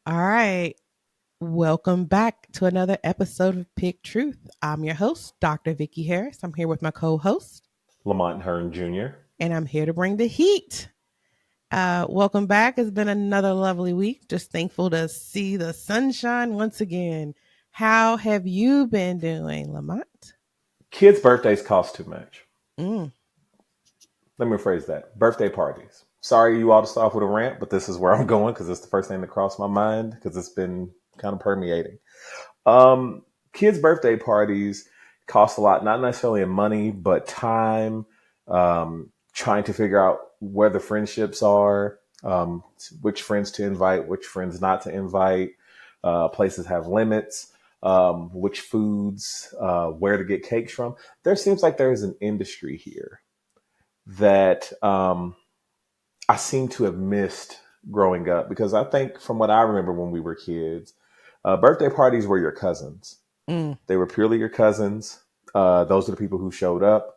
All right. Welcome back to another episode of Pick Truth. I'm your host, Dr. Vicky Harris. I'm here with my co-host, Lamont Hearn Jr. and I'm here to bring the heat. Welcome back. It's been another lovely week. Just thankful to see the sunshine once again. How have you been doing, Lamont? Kids' birthdays cost too much. Mm. Let me rephrase that. Birthday parties. Sorry you all to start off with a rant, but this is where I'm going because it's the first thing that crossed my mind because it's been kind of permeating. Um, Kids' birthday parties cost a lot, not necessarily in money, but time, trying to figure out where the friendships are, which friends to invite, which friends not to invite. Places have limits, which foods, where to get cakes from. There seems like there is an industry here that I seem to have missed growing up because I think from what I remember when we were kids, birthday parties were your cousins. Mm. They were purely your cousins. Those are the people who showed up.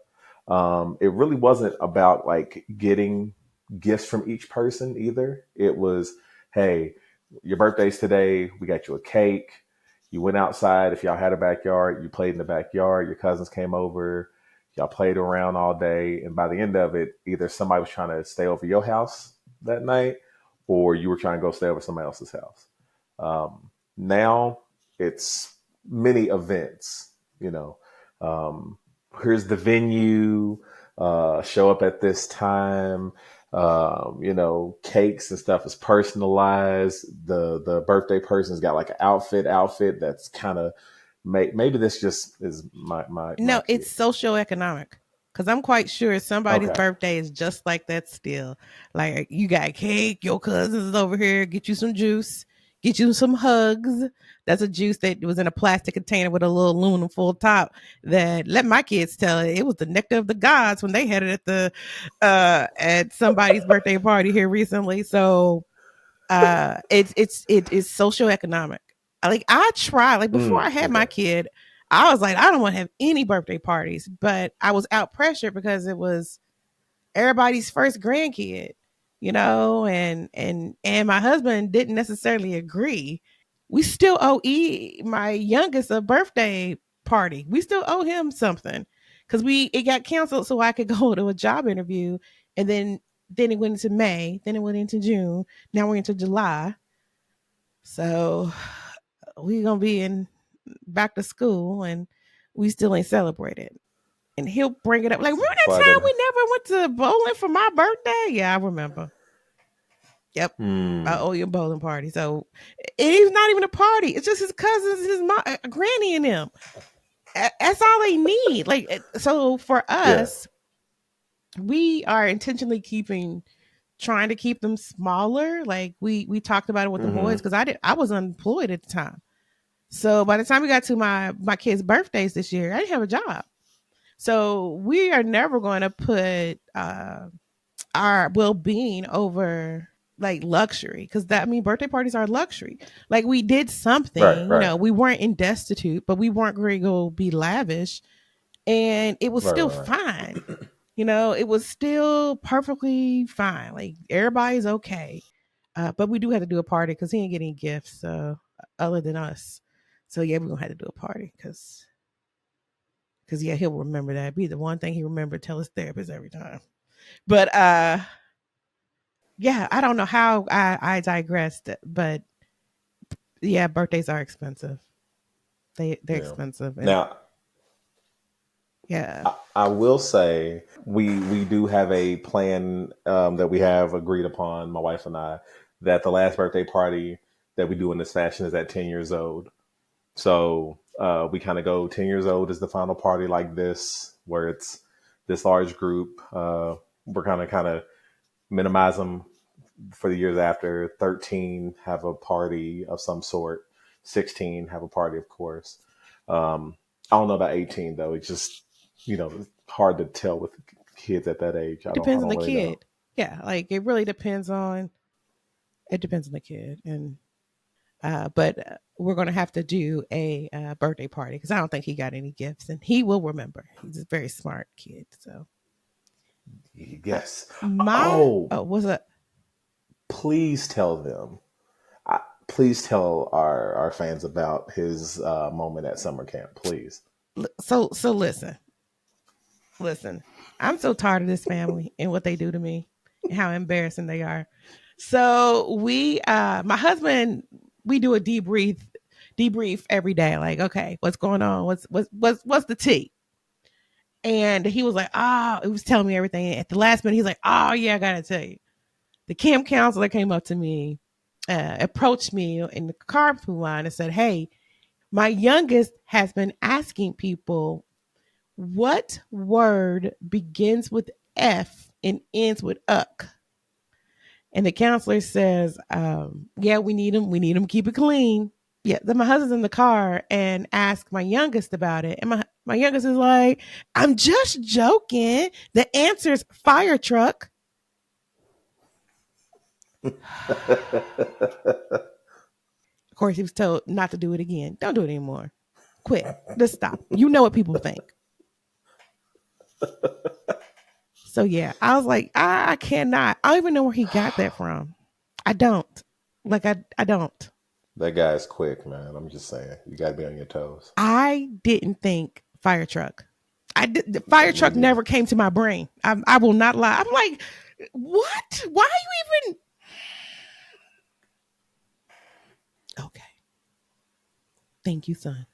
It really wasn't about like getting gifts from each person either. It was, hey, your birthday's today. We got you a cake. You went outside. If y'all had a backyard, you played in the backyard. Your cousins came over. Y'all played around all day. And by the end of it, either somebody was trying to stay over your house that night or you were trying to go stay over somebody else's house. Now it's many events, you know. Um, Here's the venue, show up at this time. Cakes and stuff is personalized. The birthday person's got like an outfit that's kind of maybe this just is my No, kid. it's socioeconomic. Because I'm quite sure somebody's Okay. birthday is just like that still. Like, you got cake, your cousins is over here, get you some juice, get you some hugs. That's a juice that was in a plastic container with a little aluminum full top that, let my kids tell it was the nectar of the gods when they had it at somebody's birthday party here recently. So it is socioeconomic. Like, I try, like, before I had my Okay. kid, I was like, I don't want to have any birthday parties, but I was out pressure because it was everybody's first grandkid, and my husband didn't necessarily agree. We still owe my youngest a birthday party. We still owe him something because we it got canceled so I could go to a job interview, and then it went into May, then it went into June, now we're into July. So we gonna be in back to school and we still ain't celebrated. And he'll bring it up like, remember So that I time didn't. we never went to bowling for my birthday? Yeah, I remember. Yep. I Hmm. owe you a bowling party. So it's not even a party. It's just his cousins, his mom, granny, and them. That's all they need. Like, so for Yeah. us, we are intentionally trying to keep them smaller. Like, we talked about it with the boys Hmm. because I was unemployed at the time. So by the time we got to my kids' birthdays this year, I didn't have a job. So we are never going to put our well being over like luxury because that I mean birthday parties are luxury. Like, we did Right. something, Right. we weren't in destitute, but we weren't going to go be lavish, and it was Right. still Right. fine. It was still perfectly fine. Like, everybody's okay. But we do have to do a party because he ain't getting gifts other than us. So yeah, we're gonna have to do a party because yeah, he'll remember that. Be the one thing he remembered. Tell his therapist every time. But yeah, I don't know how I digressed, but yeah, birthdays are expensive. They're Yeah. expensive, and Now yeah. I will say we do have a plan that we have agreed upon, my wife and I, that the last birthday party that we do in this fashion is at 10 years old. So we kind of go 10 years old is the final party like this, where it's this large group. We're kind of minimize them for the years after. 13 have a party of some sort. 16 have a party, of course. I don't know about 18 though. It's just it's hard to tell with kids at that age. It I depends on don't the really know. kid. Yeah, like, it really depends on it depends on the kid, and but we're gonna have to do a birthday party because I don't think he got any gifts, and he will remember. He's a very smart kid. So uh, Yes. my Oh, oh, was a please tell them. I, Please tell our fans about his moment at summer camp, please. So listen. I'm so tired of this family and what they do to me and how embarrassing they are. So my husband, we do a debrief every day. Like, okay, what's going on? What's the tea? And he was like, he was telling me everything. At the last minute, he's like, oh yeah, I gotta tell you. The camp counselor came up to me, approached me in the carpool line and said, hey, my youngest has been asking people what word begins with F and ends with uck. And the counselor says, yeah, we need them. We need them to keep it clean. Yeah. Then my husband's in the car and asked my youngest about it. And my youngest is like, I'm just joking. The answer's fire truck. Of course, he was told not to do it again. Don't do it anymore. Quit. Just stop. You know what people think. So yeah, I was like, I cannot. I don't even know where he got that from. I don't. I don't. That guy's quick, man. I'm just saying, you got to be on your toes. I didn't think fire truck. The fire Me truck neither. never came to my brain. I will not lie. I'm like, what? Why are you even? Okay. Thank you, son.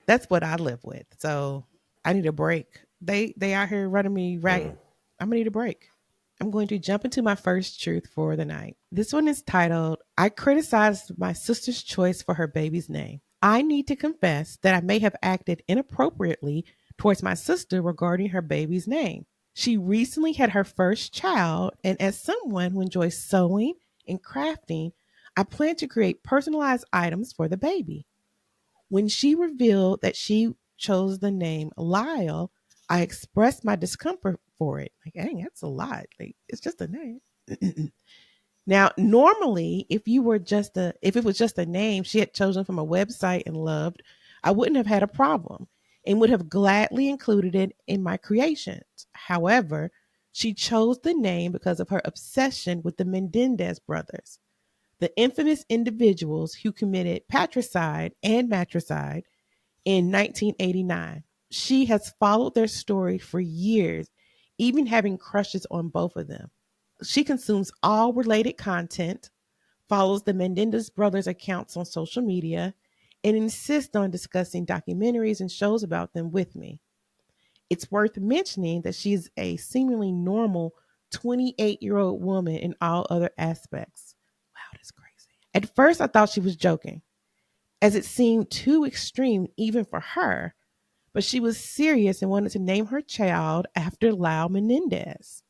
That's what I live with. So I need a break. They out here running me right. Mm. I'm gonna need a break. I'm going to jump into my first truth for the night. This one is titled, I criticized my sister's choice for her baby's name. I need to confess that I may have acted inappropriately towards my sister regarding her baby's name. She recently had her first child, and as someone who enjoys sewing and crafting, I plan to create personalized items for the baby. When she revealed that she chose the name Lyle, I expressed my discomfort for it. Like, dang, that's a lot. Like, it's just a name. Now, normally, if it was just a name she had chosen from a website and loved, I wouldn't have had a problem and would have gladly included it in my creations. However, she chose the name because of her obsession with the Menendez brothers, the infamous individuals who committed patricide and matricide in 1989. She has followed their story for years, even having crushes on both of them. She consumes all related content, follows the Menendez brothers' accounts on social media, and insists on discussing documentaries and shows about them with me. It's worth mentioning that she's a seemingly normal 28-year-old woman in all other aspects. Wow, that's crazy. At first, I thought she was joking, as it seemed too extreme even for her, but she was serious and wanted to name her child after Lyle Menendez,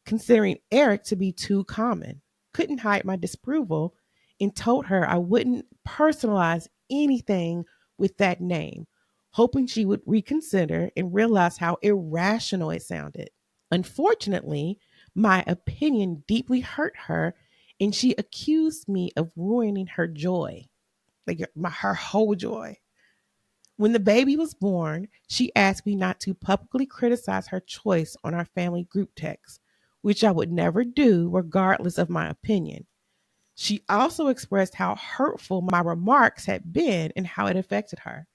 considering Eric to be too common. Couldn't hide my disapproval and told her I wouldn't personalize anything with that name, hoping she would reconsider and realize how irrational it sounded. Unfortunately, my opinion deeply hurt her and she accused me of ruining her joy, like her whole joy. When the baby was born, she asked me not to publicly criticize her choice on our family group text, which I would never do regardless of my opinion. She also expressed how hurtful my remarks had been and how it affected her.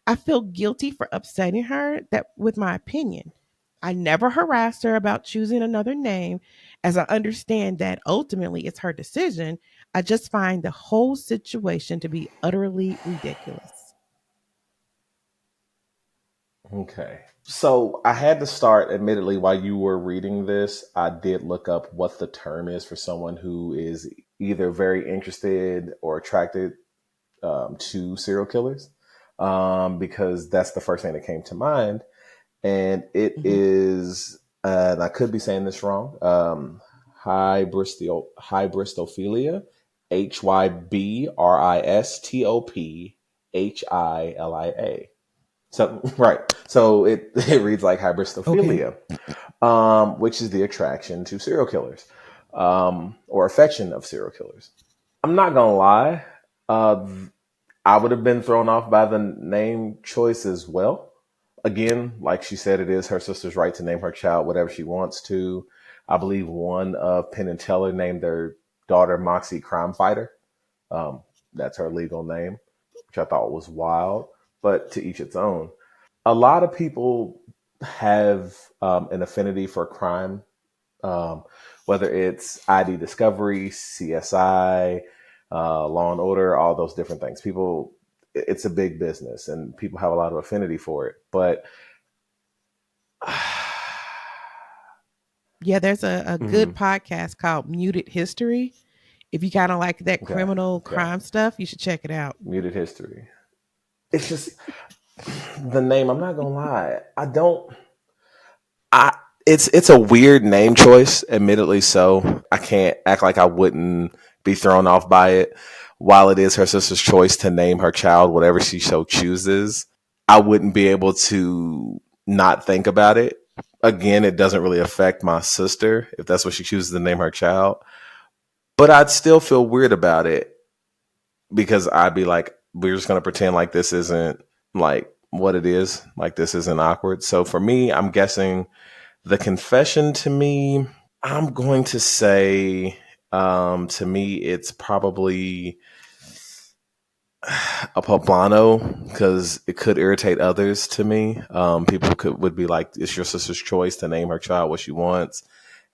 I feel guilty for upsetting her that with my opinion. I never harassed her about choosing another name, as I understand that ultimately it's her decision. I just find the whole situation to be utterly ridiculous. Okay. So I had to start, admittedly, while you were reading this, I did look up what the term is for someone who is either very interested or attracted to serial killers, because that's the first thing that came to mind. And it Mhm. is, and I could be saying this wrong, hybristophilia, HYBRISTOPHILIA. So right. So it reads like Okay. hybristophilia, which is the attraction to serial killers, or affection of serial killers. I'm not gonna lie. Uh, I would have been thrown off by the name choice as well. Again, like she said, it is her sister's right to name her child whatever she wants to. I believe one of Penn and Teller named their daughter Moxie Crime Fighter. Um, That's her legal name, which I thought was wild, but to each its own. A lot of people have an affinity for crime, um, whether it's ID Discovery, CSI, Law and Order, all those different things. People, it's a big business, and people have a lot of affinity for it. But Yeah, there's a good mhm, podcast called Muted History. If you kind of like that okay, criminal okay, crime stuff, you should check it out. muted history. It's just the name. I'm not gonna lie. I don't. I it's a weird name choice, admittedly so. I can't act like I wouldn't be thrown off by it. While it is her sister's choice to name her child whatever she so chooses, I wouldn't be able to not think about it. Again, it doesn't really affect my sister if that's what she chooses to name her child. But I'd still feel weird about it because I'd be like, we're just gonna pretend like this isn't like what it is. Like this isn't awkward. So for me, I'm guessing the confession to me, I'm going to say, to me, it's probably a Poblano because it could irritate others to me. People would be like, it's your sister's choice to name her child what she wants,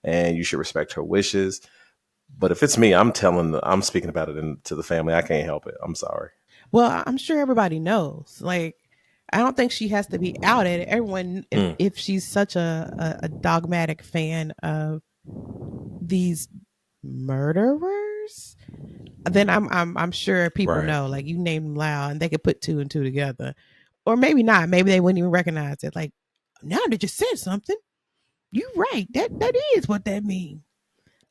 and you should respect her wishes. But if it's me, I'm speaking about it to the family. I can't help it. I'm sorry. Well, I'm sure everybody knows. Like, I don't think she has to be outed. Everyone, Mm, if she's such a dogmatic fan of these murderers, then I'm sure people right. know. Like, you name them loud, and they could put two and two together, or maybe not. Maybe they wouldn't even recognize it. Like, now that you said something, you're right. That is what that means.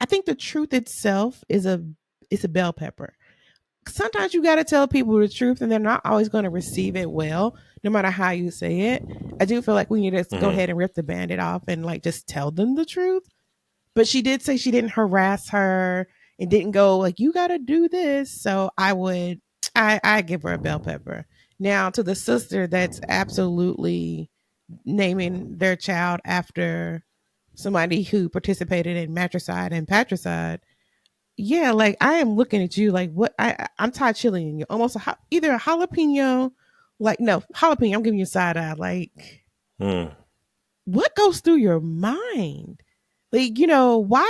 I think the truth itself is a bell pepper. Sometimes you got to tell people the truth and they're not always going to receive it well, no matter how you say it. I do feel like we need to go Hmm. ahead and rip the bandit off and like just tell them the truth. But she did say she didn't harass her and didn't go like, you got to do this. So I give her a bell pepper. Now to the sister that's absolutely naming their child after somebody who participated in matricide and patricide, yeah, like I am looking at you like what I'm Todd chilling you almost either a jalapeno, like no jalapeno. I'm giving you a side eye. Like Mm. what goes through your mind? Like why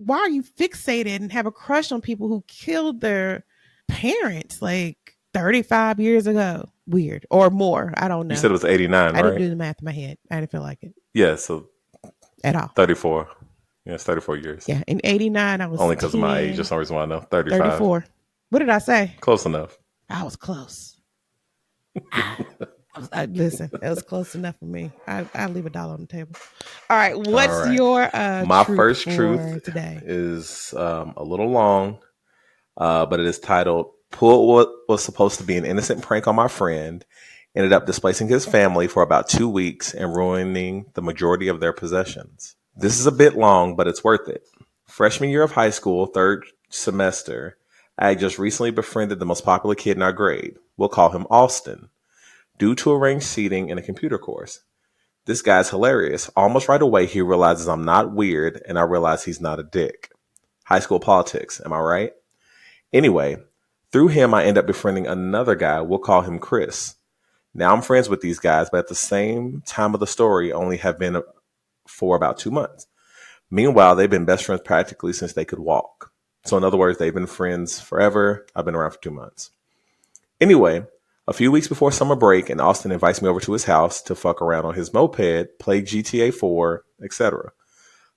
are you fixated and have a crush on people who killed their parents like 35 years ago? Weird or more. I don't You know. said it was 89, I didn't right? do the math in my head. I didn't feel like it Yeah, so at all. 34. Yeah, it's 34 years. Yeah, in '89 I was Only because of my age. That's 10, the reason why I know. 35. 34. What did I say? Close enough. I was close. Listen, it was close enough for me. I leave $1 on the table. All right, All what's right. your My truth first truth for today? is a little long, but it is titled Pulled what was supposed to be an innocent prank on my friend, ended up displacing his family for about 2 weeks and ruining the majority of their possessions. This is a bit long, but it's worth it. Freshman year of high school, third semester, I had just recently befriended the most popular kid in our grade. We'll call him Austin, due to arranged seating in a computer course. This guy's hilarious. Almost right away, he realizes I'm not weird, and I realize he's not a dick. High school politics, am I right? Anyway, through him, I end up befriending another guy. We'll call him Chris. Now I'm friends with these guys, but at the same time of the story, only have been for about 2 months. Meanwhile, they've been best friends practically since they could walk. So, in other words, they've been friends forever. I've been around for 2 months. Anyway, a few weeks before summer break, and Austin invites me over to his house to fuck around on his moped, play GTA 4, etc.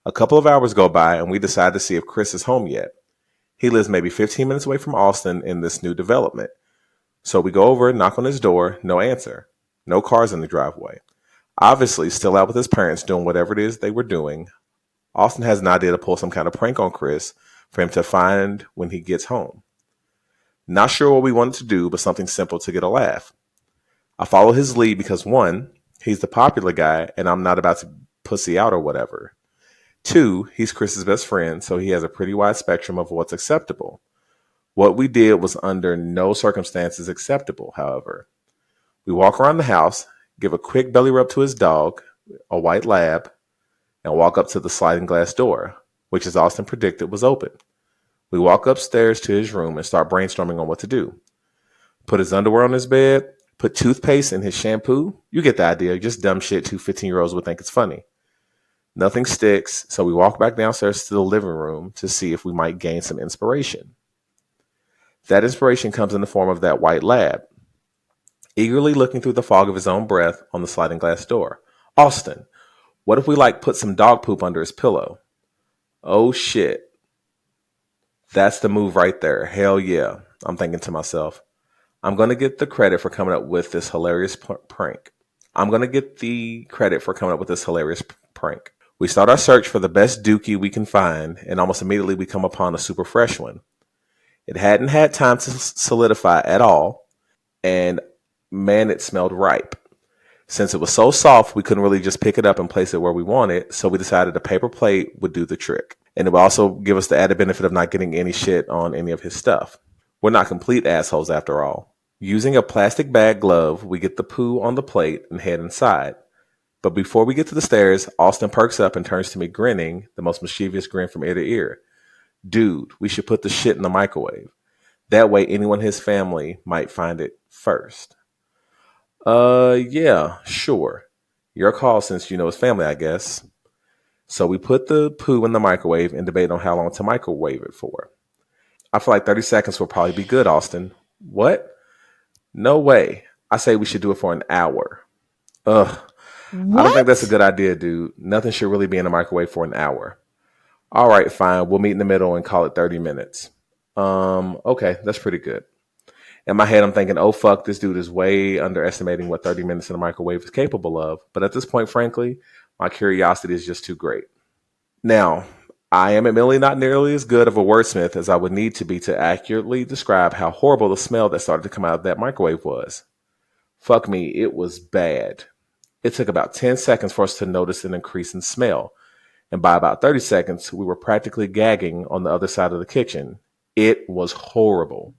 A couple of hours go by, and we decide to see if Chris is home yet. He lives maybe 15 minutes away from Austin in this new development. So we go over, knock on his door, no answer. No cars in the driveway. Obviously, still out with his parents doing whatever it is they were doing. Austin has an idea to pull some kind of prank on Chris for him to find when he gets home. Not sure what we wanted to do, but something simple to get a laugh. I follow his lead because one, he's the popular guy and I'm not about to pussy out or whatever. Two, he's Chris's best friend, so he has a pretty wide spectrum of what's acceptable. What we did was under no circumstances acceptable, however. We walk around the house, give a quick belly rub to his dog, a white lab, and walk up to the sliding glass door, which as Austin predicted was open. We walk upstairs to his room and start brainstorming on what to do. Put his underwear on his bed, put toothpaste in his shampoo. You get the idea. Just dumb shit 2 15-year-olds would think it's funny. Nothing sticks, so we walk back downstairs to the living room to see if we might gain some inspiration. That inspiration comes in the form of that white lab, eagerly looking through the fog of his own breath on the sliding glass door. Austin, what if we put some dog poop under his pillow? Oh shit. That's the move right there. Hell yeah. I'm thinking to myself, I'm going to get the credit for coming up with this hilarious prank. We start our search for the best dookie we can find, and almost immediately we come upon a super fresh one. It hadn't had time to solidify at all, and man, it smelled ripe. Since it was so soft, we couldn't really just pick it up and place it where we wanted, so we decided a paper plate would do the trick. And it would also give us the added benefit of not getting any shit on any of his stuff. We're not complete assholes after all. Using a plastic bag glove, we get the poo on the plate and head inside. But before we get to the stairs, Austin perks up and turns to me grinning, the most mischievous grin from ear to ear. Dude, we should put the shit in the microwave. That way anyone in his family might find it first. Yeah, sure. Your call since you know his family, I guess. So we put the poo in the microwave and debate on how long to microwave it for. I feel like 30 seconds will probably be good, Austin. What? No way. I say we should do it for an hour. Ugh. I don't think that's a What? good idea, dude. Nothing should really be in the microwave for an hour. All right, fine. We'll meet in the middle and call it 30 minutes. Okay, that's pretty good. In my head, I'm thinking, oh, fuck, this dude is way underestimating what 30 minutes in the microwave is capable of. But at this point, frankly, my curiosity is just too great. Now, I am admittedly not nearly as good of a wordsmith as I would need to be to accurately describe how horrible the smell that started to come out of that microwave was. Fuck me, it was bad. It took about 10 seconds for us to notice an increase in smell. And by about 30 seconds, we were practically gagging on the other side of the kitchen. It was horrible.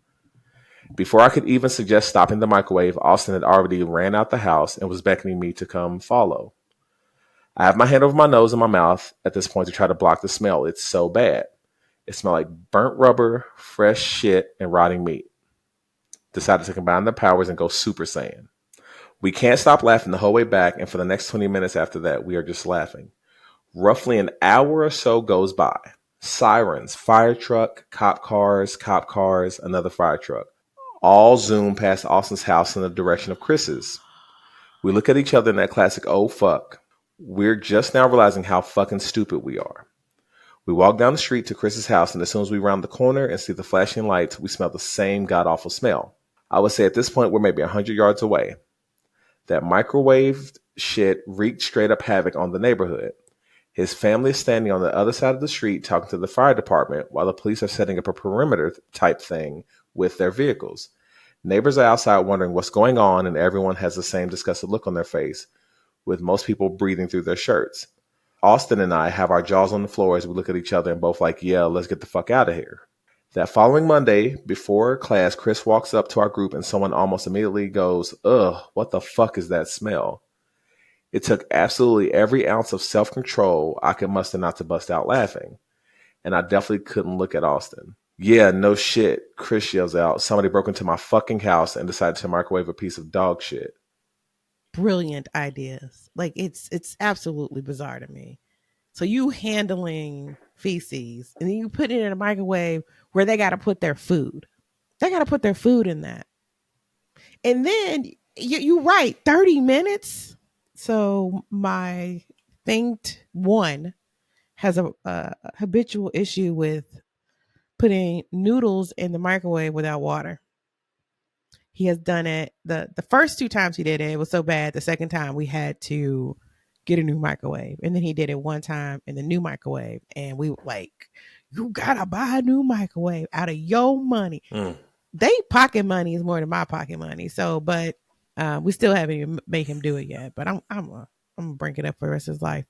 Before I could even suggest stopping the microwave, Austin had already ran out the house and was beckoning me to come follow. I have my hand over my nose and my mouth at this point to try to block the smell. It's so bad. It smelled like burnt rubber, fresh shit, and rotting meat. Decided to combine the powers and go Super Saiyan. We can't stop laughing the whole way back, and for the next 20 minutes after that, we are just laughing. Roughly an hour or so goes by. Sirens, fire truck, cop cars, another fire truck. All zoom past Austin's house in the direction of Chris's. We look at each other in that classic, oh fuck. We're just now realizing how fucking stupid we are. We walk down the street to Chris's house, and as soon as we round the corner and see the flashing lights, we smell the same god-awful smell. I would say at this point, we're maybe 100 yards away. That microwaved shit wreaked straight up havoc on the neighborhood. His family is standing on the other side of the street talking to the fire department while the police are setting up a perimeter type thing with their vehicles. Neighbors are outside wondering what's going on, and everyone has the same disgusted look on their face, with most people breathing through their shirts. Austin and I have our jaws on the floor as we look at each other and both like, yeah, let's get the fuck out of here. That following Monday, before class, Chris walks up to our group and someone almost immediately goes, ugh, what the fuck is that smell? It took absolutely every ounce of self-control I could muster not to bust out laughing. And I definitely couldn't look at Austin. Yeah, no shit, Chris yells out. Somebody broke into my fucking house and decided to microwave a piece of dog shit. Brilliant ideas. Like it's absolutely bizarre to me. So you handling feces and then you put it in a microwave where they got to put their food. They got to put their food in that. And then you right, 30 minutes. So my thanked one has a habitual issue with putting noodles in the microwave without water. He has done it the first two times he did it, it was so bad. The second time we had to get a new microwave, and then he did it one time in the new microwave, and we were like, "You gotta buy a new microwave out of your money." Mm. They pocket money is more than my pocket money, so but we still haven't even made him do it yet. But I'm gonna bring it up for the rest of his life.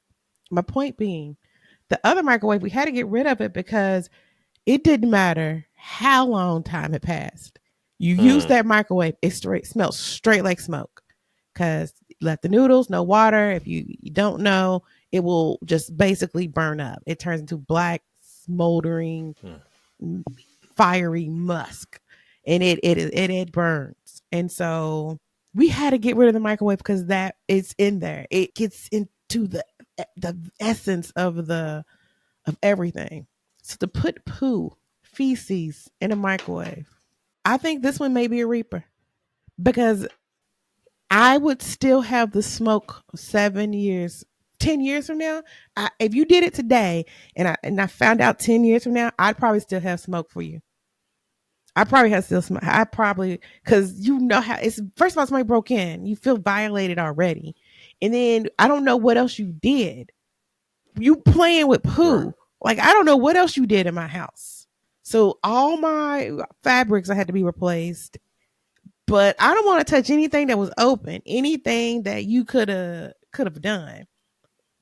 My point being, the other microwave we had to get rid of it because it didn't matter how long time had passed. You use Mm. that microwave, it straight smells straight like smoke. Cause let the noodles, no water. If you don't know, it will just basically burn up. It turns into black, smoldering Mm. fiery musk, and it burns. And so we had to get rid of the microwave because that it's in there. It gets into the essence of everything. So to put poo, feces in a microwave, I think this one may be a reaper because I would still have the smoke 7 years, 10 years from now. If you did it today, and I found out 10 years from now, I'd probably still have smoke for you. I probably have still smoke. I probably because you know how it's. First of all, somebody broke in. You feel violated already, and then I don't know what else you did. You playing with Right. poo. Like I don't know what else you did in my house. So all my fabrics I had to be replaced, but I don't want to touch anything that was open, anything that you could have done.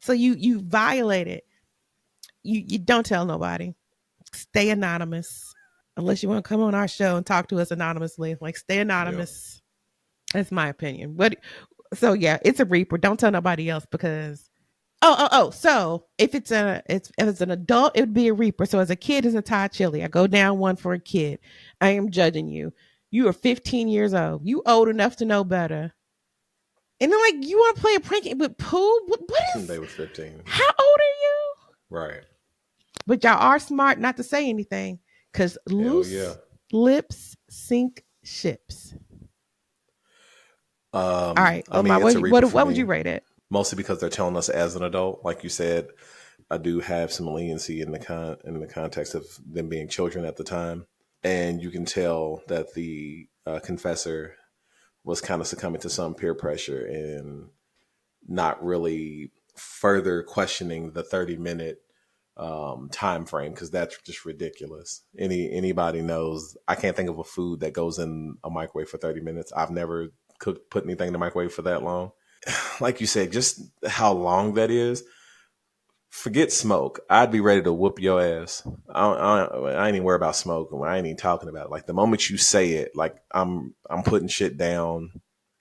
So you violated. You don't tell nobody. Stay anonymous unless you want to come on our show and talk to us anonymously. Like stay Yeah. anonymous. That's my opinion. But so yeah, it's a reaper. Don't tell nobody else because oh. So if it's an adult, it would be a reaper. So as a kid, it's a Thai chili. I go down one for a kid. I am judging you. You are 15 years old. You old enough to know better. And then like you want to play a prank with poo? What is? They were 15. How old are you? Right. But y'all are smart not to say anything because Hell yeah. loose lips sink ships. All right. I Oh my, mean, it's a reaper for what would you me, rate it? mostly because they're telling us as an adult. Like you said, I do have some leniency in the context of them being children at the time, and you can tell that the confessor was kind of succumbing to some peer pressure and not really further questioning the 30-minute time frame because that's just ridiculous. Anybody knows I can't think of a food that goes in a microwave for 30 minutes. I've never put anything in the microwave for that long. Like you said, just how long that is. Forget smoke. I'd be ready to whoop your ass. I ain't even worry about smoke. I ain't even talking about it. Like the moment you say it, like I'm putting shit down,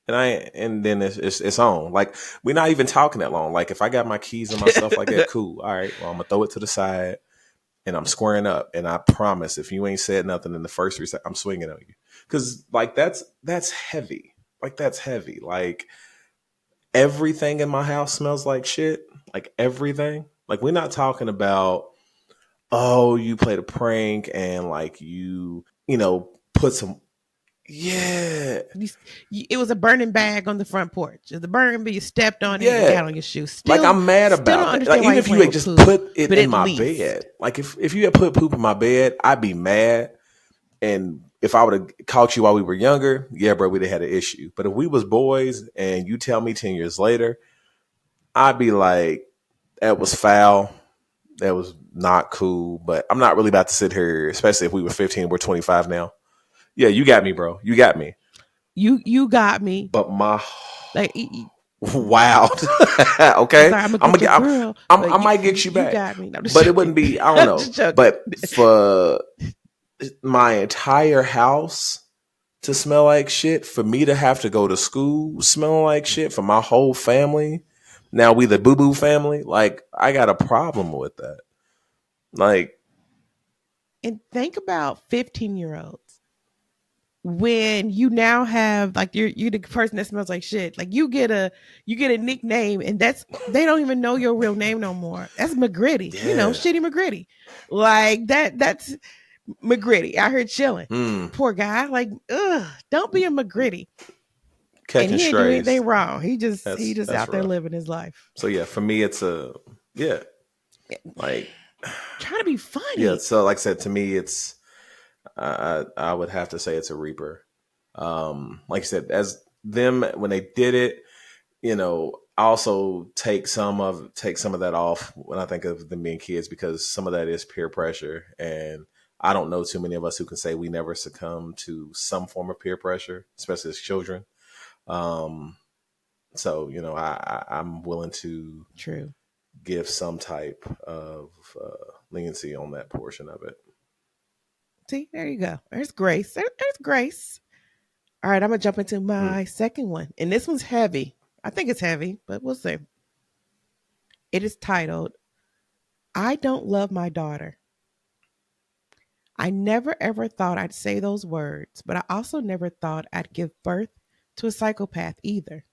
and then it's on. Like we're not even talking that long. Like if I got my keys and my stuff like that, cool. All right, well I'm gonna throw it to the side and I'm squaring up. And I promise, if you ain't said nothing in the first 3 seconds, I'm swinging on you because like that's heavy. Like that's heavy. Like everything in my house smells like shit. Like everything. Like we're not talking about, oh, you played a prank and like put some, yeah, It was a burning bag on the front porch. The burning bag, you stepped on it, it yeah. got on your shoe. Like Still, I'm mad still don't about that. Like understand why even you if you playing had with just poo. put it But in at my least, bed, like if you had put poop in my bed, I'd be mad. And if I would have caught you while we were younger, yeah, bro, we'd have had an issue. But if we was boys and you tell me 10 years later, I'd be like, that was foul. That was not cool. But I'm not really about to sit here, especially if we were 15, we're 25 now. Yeah, you got me, bro. You got me. you got me. But my Like, wow. I'm Okay, sorry, I'm a good girl, I but might get you you back, got me. No, I'm just but it joking. wouldn't be. I don't I'm know. just joking. But for my entire house to smell like shit, for me to have to go to school smelling like shit, for my whole family. Now we the boo boo family. Like I got a problem with that. Like And think about 15-year-olds when you now have like you're the person that smells like shit. Like you get a nickname, and that's they don't even know your real name no more. That's McGritty, yeah, shitty McGritty. Like that's McGritty. I heard chilling. mm, Poor guy. Like, ugh, don't be a McGritty. And catching he didn't do strays. anything wrong. He just That's out there rough. living his life. So yeah, for me it's a yeah. Like Trying to be yeah. funny. So like I said, to me it's I would have to say it's a Reaper. Like I said, as them when they did it, I also take some of that off when I think of them being kids because some of that is peer pressure, and I don't know too many of us who can say we never succumb to some form of peer pressure, especially as children. Um, so I'm willing to True. give some type of leniency on that portion of it. See, there you go. There's Grace. There's Grace. All right, I'm gonna jump into Hmm. my second one, and this one's heavy. I think it's heavy, but we'll see. It is titled "I Don't Love My Daughter." I never ever thought I'd say those words, but I also never thought I'd give birth to a psychopath either.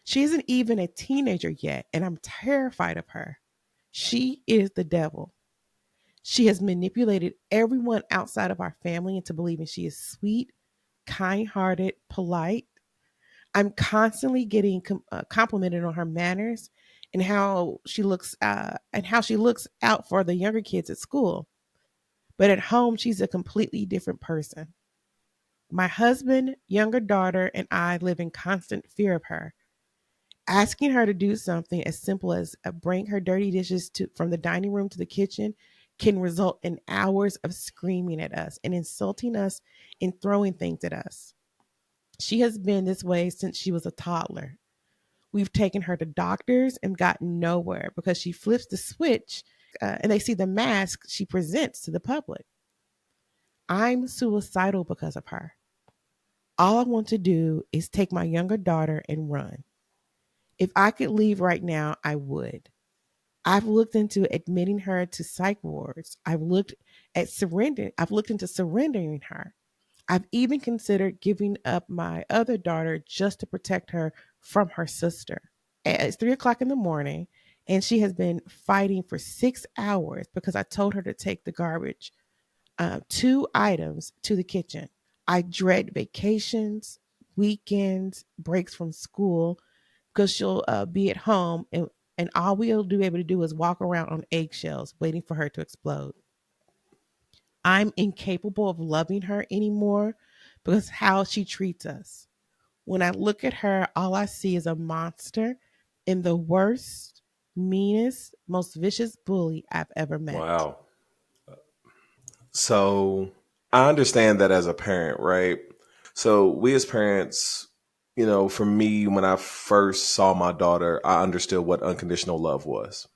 She isn't even a teenager yet, and I'm terrified of her. She is the devil. She has manipulated everyone outside of our family into believing she is sweet, kind hearted, polite. I'm constantly getting complimented on her manners and how she looks out for the younger kids at school. But at home, she's a completely different person. My husband, younger daughter, and I live in constant fear of her. Asking her to do something as simple as bring her dirty dishes from the dining room to the kitchen can result in hours of screaming at us and insulting us and throwing things at us. She has been this way since she was a toddler. We've taken her to doctors and gotten nowhere because she flips the switch and they see the mask she presents to the public. I'm suicidal because of her. All I want to do is take my younger daughter and run. If I could leave right now, I would. I've looked into admitting her to psych wards. I've looked into surrendering her. I've even considered giving up my other daughter just to protect her from her sister. It's 3 o'clock in the morning, and she has been fighting for 6 hours because I told her to take the garbage, 2 items to the kitchen. I dread vacations, weekends, breaks from school because she'll be at home and all we'll be able to do is walk around on eggshells waiting for her to explode. I'm incapable of loving her anymore because how she treats us. When I look at her, all I see is a monster and the worst, meanest, most vicious bully I've ever met. Wow. So I understand that as a parent, right? So we as parents, for me, when I first saw my daughter, I understood what unconditional love was.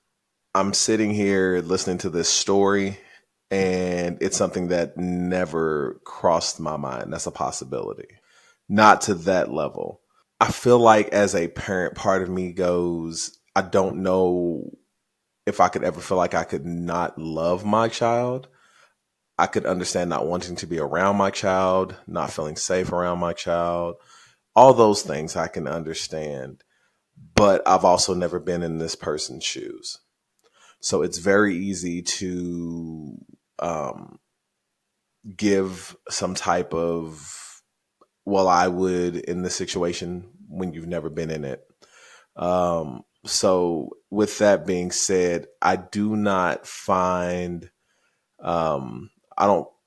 I'm sitting here listening to this story, and it's something that never crossed my mind. That's a possibility. Not to that level. I feel like as a parent, part of me goes, I don't know if I could ever feel like I could not love my child. I could understand not wanting to be around my child, not feeling safe around my child. All those things I can understand. But I've also never been in this person's shoes. So it's very easy to um, give some type of, well, I would in this situation when you've never been in it. So with that being said, I do not find I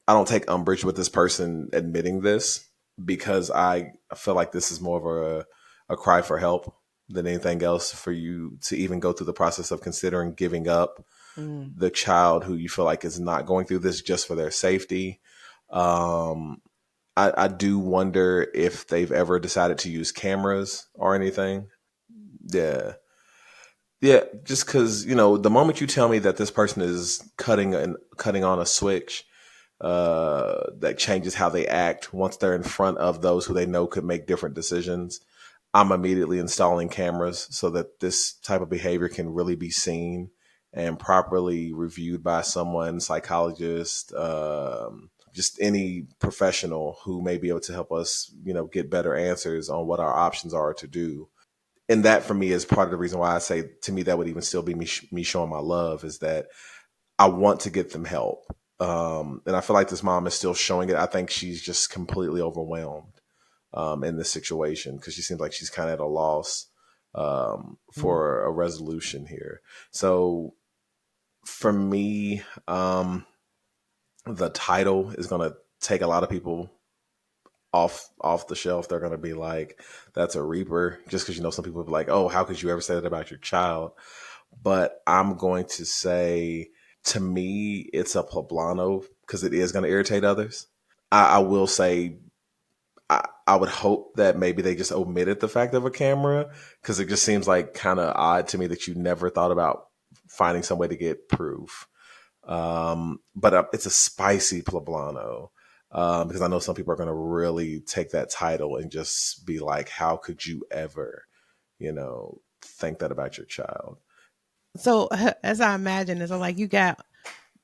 don't take umbrage with this person admitting this because I feel like this is more of a cry for help than anything else for you to even go through the process of considering giving up Mm. the child who you feel like is not going through this just for their safety. Um, I do wonder if they've ever decided to use cameras or anything. Yeah. Yeah, just because the moment you tell me that this person is cutting on a switch, that changes how they act once they're in front of those who they know could make different decisions. I'm immediately installing cameras so that this type of behavior can really be seen and properly reviewed by someone, psychologist, just any professional who may be able to help us, get better answers on what our options are to do. And that for me is part of the reason why I say to me that would even still be me showing my love is that I want to get them help. And I feel like this mom is still showing it. I think she's just completely overwhelmed in this situation because she seems like she's kind of at a loss Mm. for a resolution here. So for me, the title is going to take a lot of people off the shelf. They're going to be like, that's a reaper, just because some people will be like, oh, how could you ever say that about your child? But I'm going to say, to me, it's a poblano because it is going to irritate others. I will say, I would hope that maybe they just omitted the fact of a camera because it just seems like kind of odd to me that you never thought about finding some way to get proof. But it's a spicy poblano because I know some people are going to really take that title and just be like, how could you ever, think that about your child? So as I imagine this, I'm like you got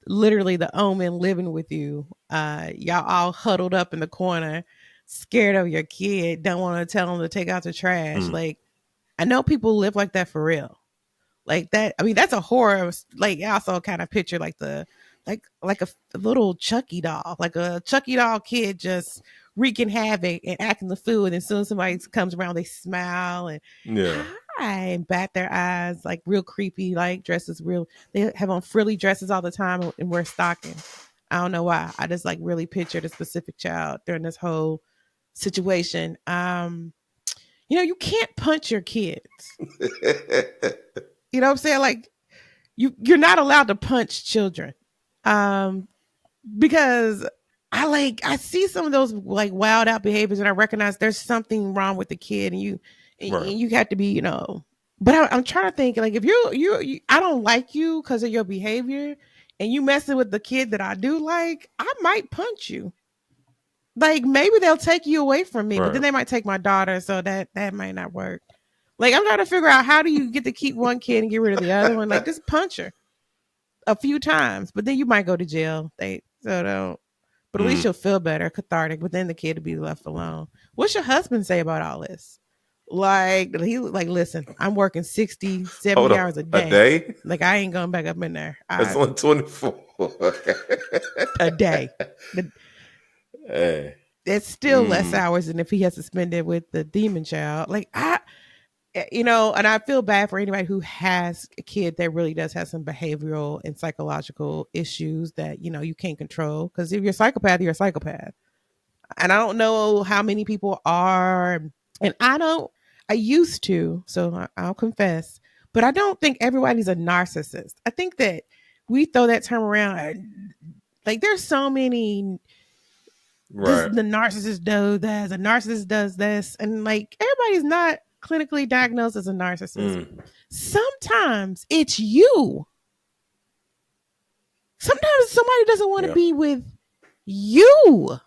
literally the omen living with you. Y'all all huddled up in the corner, scared of your kid, don't want to tell them to take out the trash. Mm. Like, I know people live like that for real. Like that. I mean, that's a horror. Like, I also kind of picture like like a little Chucky doll, like a Chucky doll kid just wreaking havoc and acting the fool. And as soon as somebody comes around, they smile and Yeah. hi and bat their eyes, like real creepy, like dresses real. They have on frilly dresses all the time and wear stockings. I don't know why. I just like really pictured a specific child during this whole situation. You can't punch your kids. You know what I'm saying? Like you're not allowed to punch children. Um, because I see some of those like wild out behaviors and I recognize there's something wrong with the kid Right. and you have to be, but I'm trying to think like if you I don't like you because of your behavior and you messing with the kid that I do like, I might punch you. Like maybe they'll take you away from me, but then Right. they might take my daughter, so that might not work. Like I'm trying to figure out how do you get to keep one kid and get rid of the other one? Like just punch her a few times, but then you might go to jail. They so don't. But at least Mm. you'll feel better, cathartic. But then the kid will be left alone. What's your husband say about all this? Like he like, listen, I'm working 60, Hold 70 on. hours a A day. day? Like I ain't going back up in there. That's only 24. A day. Hey. It's still less Mm. hours than if he has to spend it with the demon child. Like and I feel bad for anybody who has a kid that really does have some behavioral and psychological issues that, you can't control. Because if you're a psychopath, you're a psychopath. And I don't know how many people are. And I used to, so I'll confess, but I don't think everybody's a narcissist. I think that we throw that term around. Like there's so many, Right. the narcissist does this, a narcissist does this. And like everybody's not clinically diagnosed as a narcissist. Mm. Sometimes it's you. Sometimes somebody doesn't want to Yeah. be with you.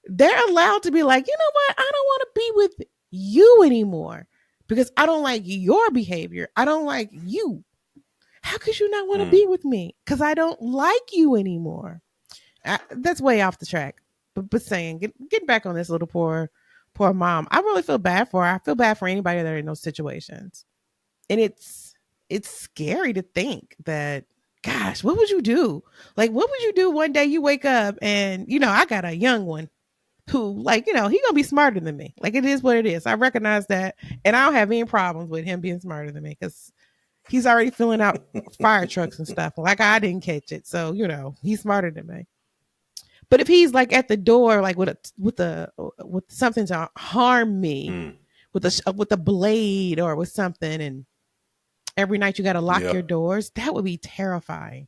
They're allowed to be like, you know what? I don't want to be with you anymore because I don't like your behavior. I don't like you. How could you not want to Mm. be with me? Because I don't like you anymore. That's way off the track. But saying, getting back on this little poor mom, I really feel bad for her. I feel bad for anybody that are in those situations. And it's scary to think that, gosh, what would you do? Like, what would you do one day you wake up and, I got a young one who, like, he gonna be smarter than me. Like, it is what it is. I recognize that. And I don't have any problems with him being smarter than me because he's already filling out fire trucks and stuff. Like, I didn't catch it. So, he's smarter than me. But if he's like at the door, like with something to harm me, Mm. with a blade or with something, and every night you got to lock Yeah. your doors, that would be terrifying.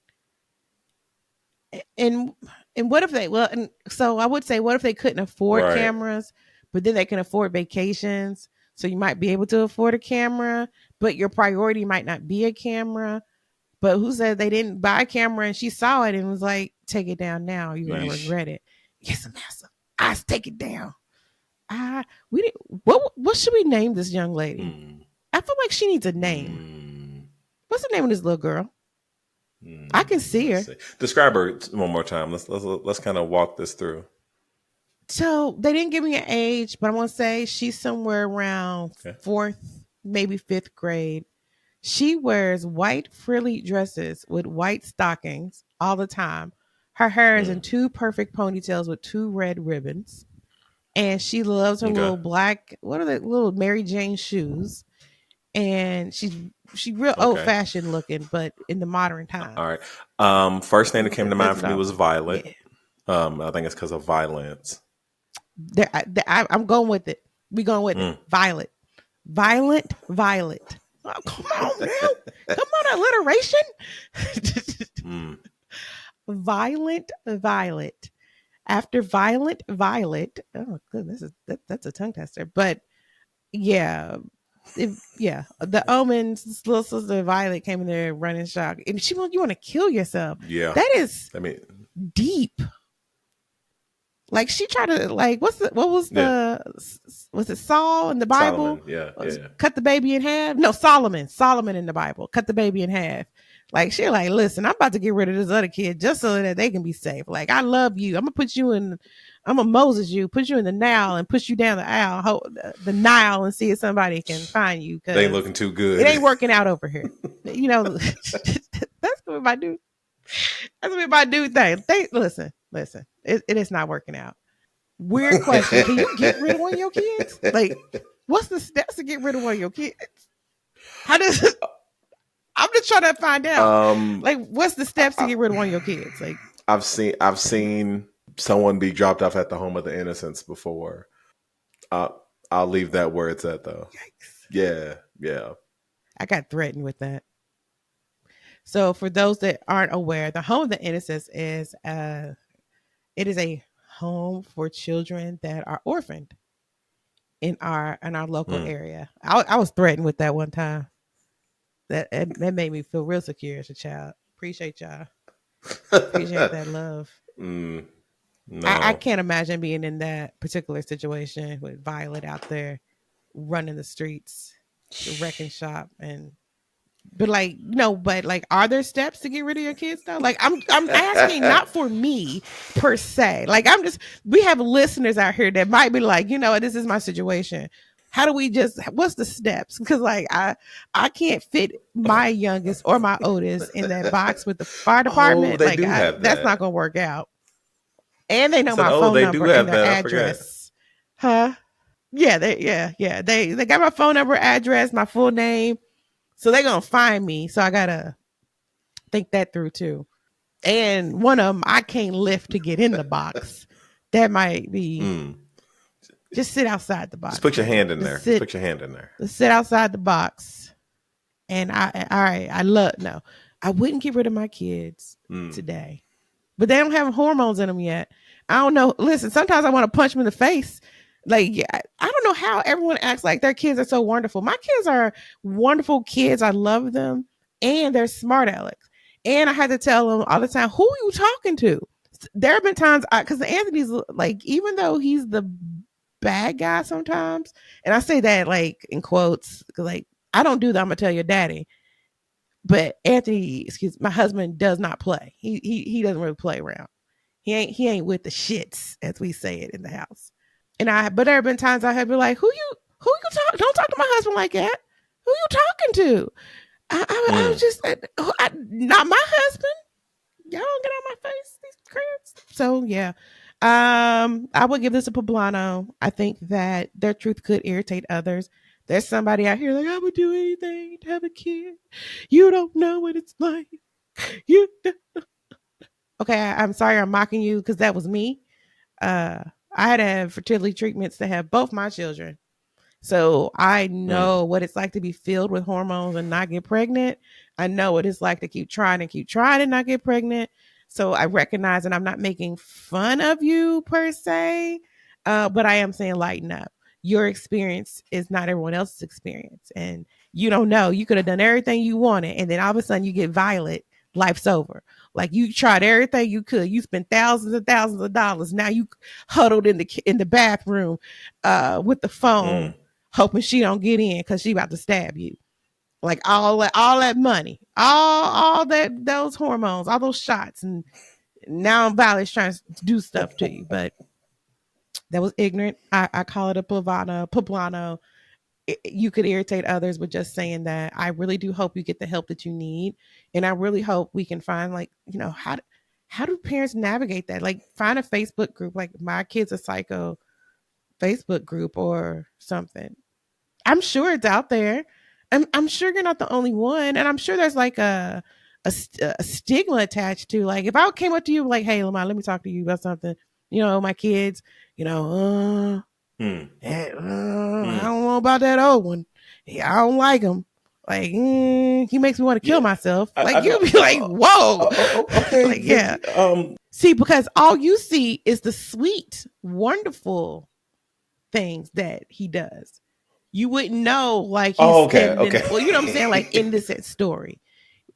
And what if they and so I would say, what if they couldn't afford Right. cameras, but then they can afford vacations? So you might be able to afford a camera, but your priority might not be a camera. But who said they didn't buy a camera and she saw it and was like, take it down now. You're gonna Yeesh. regret it. Yes, Massa. I take it down. We didn't what should we name this young lady? Mm. I feel like she needs a name. Mm. What's the name of this little girl? Mm. I can see her. Let's see. Describe her one more time. Let's kind of walk this through. So they didn't give me an age, but I want to say she's somewhere around Okay. fourth, maybe fifth grade. She wears white frilly dresses with white stockings all the time. Her hair is in Mm. two perfect ponytails with two red ribbons. And she loves her Okay. little black, what are the little Mary Jane shoes? And she's real old Okay. fashioned looking, but in the modern All times. right. First thing that came to mind That's for what me I was was. Violet. Yeah. I think it's because of violence. I'm going with it. We going with it. Mm. Violet. Violent Violet. Oh, come on now. Come on, alliteration. Mm. Violent Violet. After Violent Violet. Oh, goodness, that's a tongue tester. But yeah, the Omens, little sister Violet came in there running shock, and you want to kill yourself. Yeah. That is I mean, deep. Like she tried to like yeah. was it Saul in the Bible? Solomon. Yeah. Yeah. Cut the baby in half. No, Solomon in the Bible cut the baby in half. Like she like, listen, I'm about to get rid of this other kid just so that they can be safe. Like I love you. I'm gonna Moses you, put you in the Nile and push you down the aisle, the Nile, and see if somebody can find you They ain't because looking too it good. ain't working out over here. You know, that's what my dude. That's what my dude think. Listen. It is not working out. Weird question. Can you get rid of one of your kids? Like, what's the steps to get rid of one of your kids? How does it, I'm just trying to find out. um, Like, what's the steps to I, get rid of one of your kids? Like, I've seen someone be dropped off at the home of the innocents before. Uh, I'll leave that where it's at though. yikes. Yeah, yeah. I got threatened with that. So for those that aren't aware, the home of the innocents is it is a home for children that are orphaned in our local Mm. area. I was threatened with that one time. That made me feel real secure as a child. Appreciate y'all. Appreciate that love. Mm, I no. can't imagine being in that particular situation with Violet out there running the streets, the wrecking shop, and but like no, but like, are there steps to get rid of your kids though? Like I'm asking not for me per se. Like we have listeners out here that might be like, this is my situation. How do we what's the steps? Because like I can't fit my youngest or my oldest in that box with the fire Oh, department. they Like do have that's not that. gonna work out. And they I know said, my oh, phone they do number and have their that. I forgot. address. Huh? Yeah, yeah. They got my phone number, address, my full name. So they're gonna find me. So I gotta think that through too. And one of them I can't lift to get in the box. That might be Mm. just sit outside the Just box, put your baby. hand in Just there. Just sit, put your hand in there. just sit outside the box. And all right, no, I wouldn't get rid of my kids Mm. today, but they don't have hormones in them yet. I don't know. Listen, sometimes I want to punch them in the face. Like, yeah, I don't know how everyone acts like their kids are so wonderful. My kids are wonderful kids. I love them, and they're smart Alex. And I had to tell them all the time, who are you talking to? There have been times because Anthony's like, even though he's the bad guy sometimes, and I say that like in quotes, like I don't do that. I'm gonna tell your daddy. But Anthony, my husband does not play. He doesn't really play around. He ain't with the shits, as we say it in the house. But there have been times I have been like, who you talk? Don't talk to my husband like that. Who you talking to? I was Mm. just not my husband. Y'all don't get on my face, these cribs. So yeah, I would give this a poblano. I think that their truth could irritate others. There's somebody out here like, I would do anything to have a kid. You don't know what it's like. You okay? I'm sorry, I'm mocking you because that was me. Uh, I had to have fertility treatments to have both my children. So I Mm. know what it's like to be filled with hormones and not get pregnant. I know what it's like to keep trying and not get pregnant. So I recognize, and I'm not making fun of you per se, but I am saying lighten up. Your experience is not everyone else's experience, and you don't know. You could have done everything you wanted, and then all of a sudden you get violent. Life's over. Like you tried everything you could. You spent thousands and thousands of dollars. Now you huddled in the bathroom with the phone Mm. hoping she don't get in because she about to stab you. Like all that money, all that those hormones, all those shots, and now Violet's trying to do stuff to you. But that was ignorant. I call it a poblano. You could irritate others with just saying that. I really do hope you get the help that you need, and I really hope we can find how do parents navigate that? Like find a Facebook group, like My Kids Are Psycho Facebook group or something. I'm sure it's out there. I'm sure you're not the only one, and I'm sure there's like a stigma attached to like if I came up to you like, hey, Lamar, let me talk to you about something. My kids. You know, Mm. I Mm. don't know about that old one. Yeah, I don't like him. Like he makes me want to kill Yeah. myself. I Like you'll know. be like, whoa. Okay. Like yeah. See, because all you see is the sweet, wonderful things that he does. You wouldn't know like he's Oh, okay. standing in Okay. well, you know what I'm saying? Like in this story.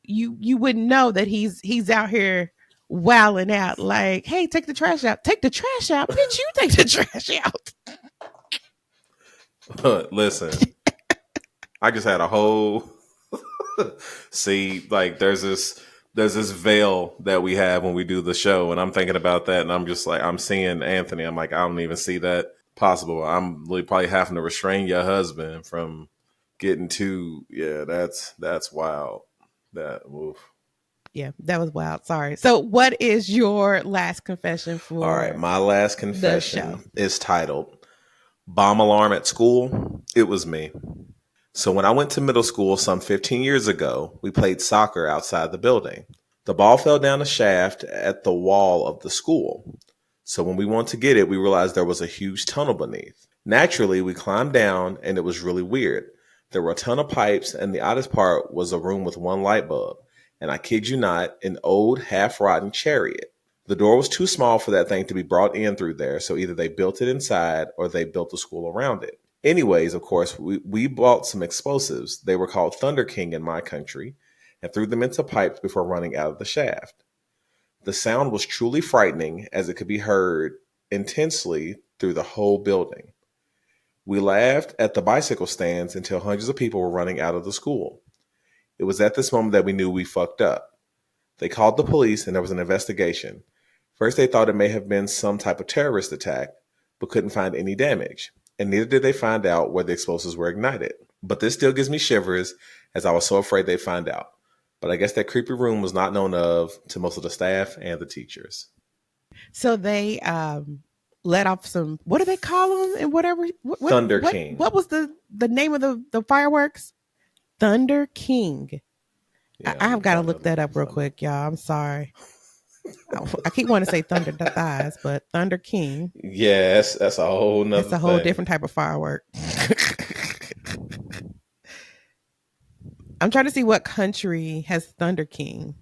You wouldn't know that he's out here wilding out like, hey, take the trash out. Take the trash out. Bitch, you take the trash out. Listen, I just had a whole See, like there's this veil that we have when we do the show, and I'm thinking about that, and I'm just like, I'm seeing Anthony. I'm like, I don't even see that possible. I'm really probably having to restrain your husband from getting too. Yeah, that's wild. That oof. Yeah, that was wild. Sorry. So, what is your last confession All right, for my last the show? confession is titled "Bomb Alarm at School." It was me. So when I went to middle school some 15 years ago, we played soccer outside the building. The ball fell down a shaft at the wall of the school. So when we went to get it, we realized there was a huge tunnel beneath. Naturally, we climbed down and it was really weird. There were a ton of pipes, and the oddest part was a room with one light bulb. And I kid you not, an old, half rotten chariot. The door was too small for that thing to be brought in through there, so either they built it inside or they built the school around it. Anyways, of course, we bought some explosives. They were called Thunder King in my country, and threw them into pipes before running out of the shaft. The sound was truly frightening as it could be heard intensely through the whole building. We laughed at the bicycle stands until hundreds of people were running out of the school. It was at this moment that we knew we fucked up. They called the police and there was an investigation. First, they thought it may have been some type of terrorist attack, but couldn't find any damage. And neither did they find out where the explosives were ignited. But this still gives me shivers, as I was so afraid they'd find out. But I guess that creepy room was not known of to most of the staff and the teachers. So they let off some. What do they call them? And whatever. Thunder King. What was the name of the fireworks? Thunder King. Yeah, I have got to look that up real thunder. quick, y'all. I'm sorry. I keep wanting to say Thunder Thighs, but Thunder King. Yes, that's a whole It's nother a whole thing. different type of firework. I'm trying to see what country has Thunder King.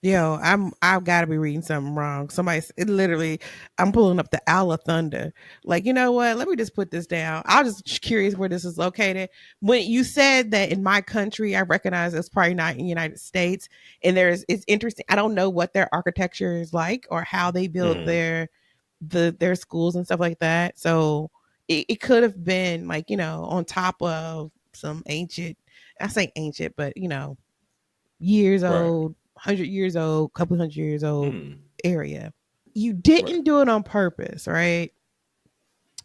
Yo, I've got to be reading something wrong. It literally, I'm pulling up the Owl of Thunder. Like, you know what? Let me just put this down. I was just curious where this is located. When you said that in my country, I recognize it's probably not in the United States. And it's interesting. I don't know what their architecture is like or how they built Hmm. their schools and stuff like that. So it could have been like, on top of some ancient, I say ancient, but years Right. old, 100 years old, couple 100 years old Hmm. area. You Right. didn't do it on purpose, right?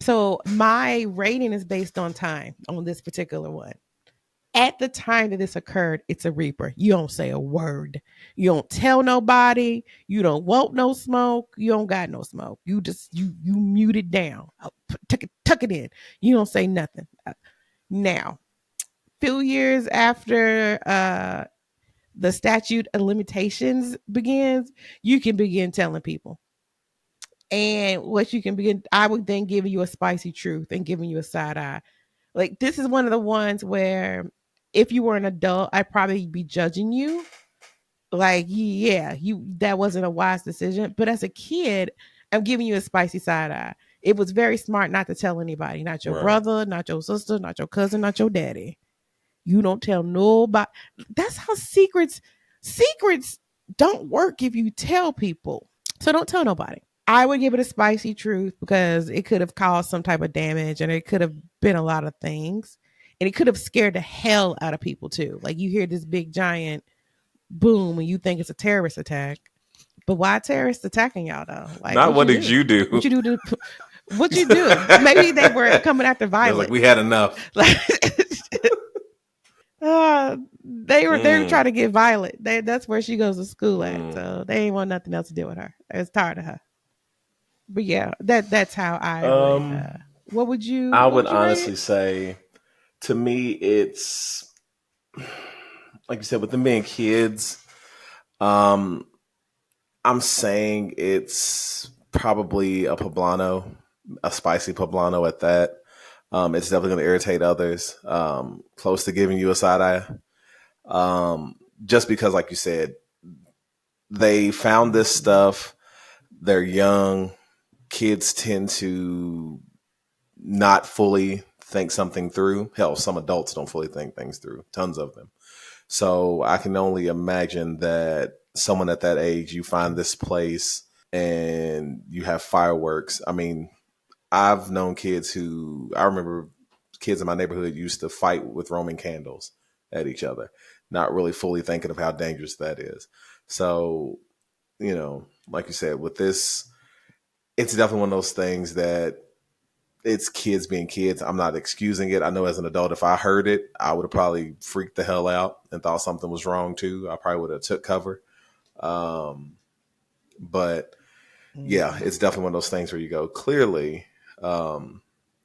So my rating is based on time on this particular one. At the time that this occurred, it's a reaper. You don't say a word. You don't tell nobody. You don't want no smoke. You don't got no smoke. You just you mute it down. Tuck it in. You don't say nothing. Now, few years after the statute of limitations begins, you can begin telling people. And what you can begin, I would then give you a spicy truth and giving you a side eye. Like this is one of the ones where if you were an adult, I'd probably be judging you. Like, yeah, that wasn't a wise decision. But as a kid, I'm giving you a spicy side eye. It was very smart not to tell anybody, not your Right. brother, not your sister, not your cousin, not your daddy. You don't tell nobody. That's how secrets don't work if you tell people. So don't tell nobody. I would give it a spicy truth because it could have caused some type of damage and it could have been a lot of things. And it could have scared the hell out of people too. Like you hear this big giant boom and you think it's a terrorist attack. But why terrorists attacking y'all though? Like Not what what you did do? you What do? you do to what you do? Maybe they were coming after It was like Violet. we had enough. Like they were Mm, trying to get Violet. That's where she goes to school at. mm. So they ain't want nothing else to do with her. They was tired of her. But yeah, that's how I would. Um, What would you I What would would you rate honestly it? say, to me, it's like you said, with them being kids. Um, I'm saying it's probably a poblano, a spicy poblano at that. It's definitely going to irritate others. Close to giving you a side eye. Just because, like you said, they found this stuff. They're young. Kids tend to not fully think something through. Hell, some adults don't fully think things through. Tons of them. So I can only imagine that someone at that age, you find this place and you have fireworks. I mean, I've known kids who I remember kids in my neighborhood used to fight with Roman candles at each other, not really fully thinking of how dangerous that is. So, like you said, with this, it's definitely one of those things that it's kids being kids. I'm not excusing it. I know as an adult, if I heard it, I would have probably freaked the hell out and thought something was wrong too. I probably would have took cover. But yeah, it's definitely one of those things where you go, clearly,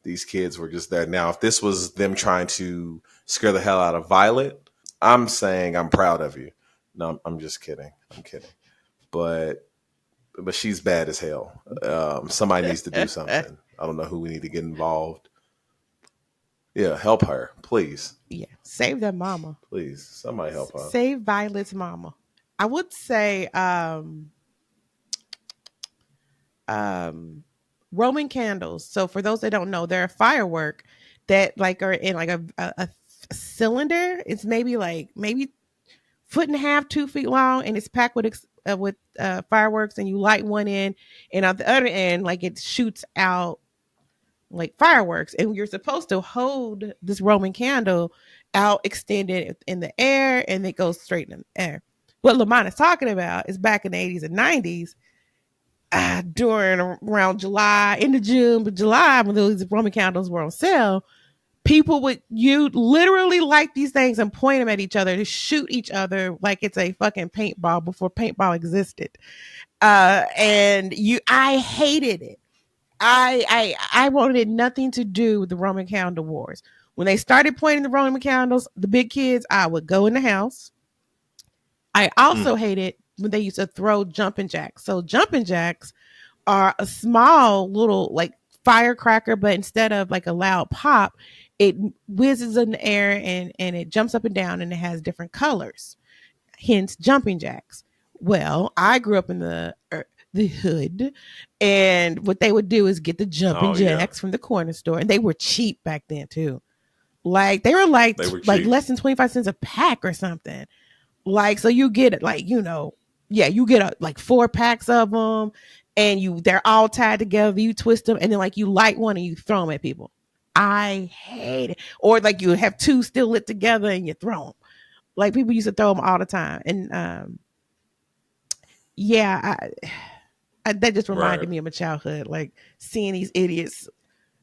these kids were just there. Now, if this was them trying to scare the hell out of Violet, I'm saying I'm proud of you. No, I'm just kidding. I'm kidding. But she's bad as hell. Somebody needs to do something. I don't know who we need to get involved. Yeah, help her, please. Yeah, save that mama. Please, somebody help her. Save Violet's mama. I would say Roman candles. So for those that don't know, they're a firework that like are in like a cylinder. It's maybe foot and a half, 2 feet long, and it's packed with fireworks. And you light one end, and on the other end, like it shoots out like fireworks. And you're supposed to hold this Roman candle out, extended in the air, and it goes straight in the air. What Lamont is talking about is back in the 80s and 90s. During around July, into June, but July, when those Roman candles were on sale, people would you literally light these things and point them at each other to shoot each other like it's a fucking paintball before paintball existed. I hated it. I wanted nothing to do with the Roman candle wars. When they started pointing the Roman candles, the big kids, I would go in the house. I also hated when they used to throw jumping jacks. So jumping jacks are a small little like firecracker, but instead of like a loud pop, it whizzes in the air and it jumps up and down and it has different colors. Hence jumping jacks. Well, I grew up in the hood, and what they would do is get the jumping jacks from the corner store, and they were cheap back then too. Like they were like less than 25 cents a pack or something. Like, so you get it, like, you get like 4 packs of them, and they're all tied together. You twist them, and then like you light one and you throw them at people. I hate it. Or like you have 2 still lit together and you throw them. Like people used to throw them all the time. And that just reminded me of my childhood, like seeing these idiots.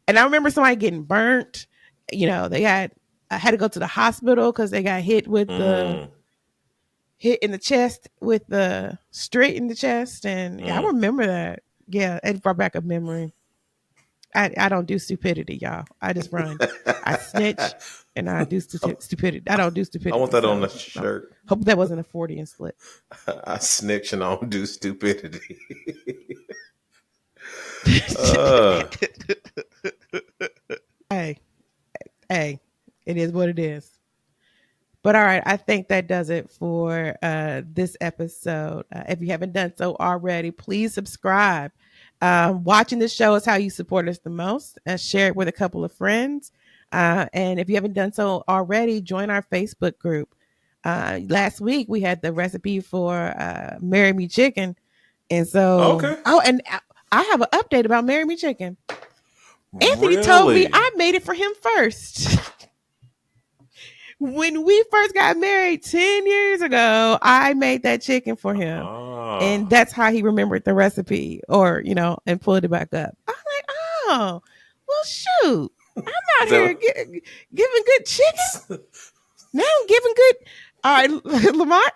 And I remember somebody getting burnt. I had to go to the hospital because they got hit in the chest with the straight in the chest. And I remember that. Yeah, it brought back a memory. I don't do stupidity, y'all. I just run. I snitch and I do stupidity. I don't do stupidity. I want that on the shirt. Hope that wasn't a Freudian slip. I snitch and I don't do stupidity. Hey, it is what it is. But all right, I think that does it for this episode. If you haven't done so already, please subscribe. Watching this show is how you support us the most. Share it with a couple of friends. And if you haven't done so already, join our Facebook group. Last week, we had the recipe for Marry Me Chicken. And so, and I have an update about Marry Me Chicken. Anthony told me I made it for him first. When we first got married 10 years ago, I made that chicken for him. And that's how he remembered the recipe and pulled it back up. I'm like, oh, well, shoot. I'm out here giving good chicken. Now I'm giving good. All right, Lamont.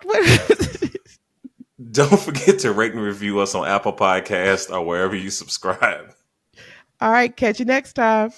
Don't forget to rate and review us on Apple Podcasts or wherever you subscribe. All right, catch you next time.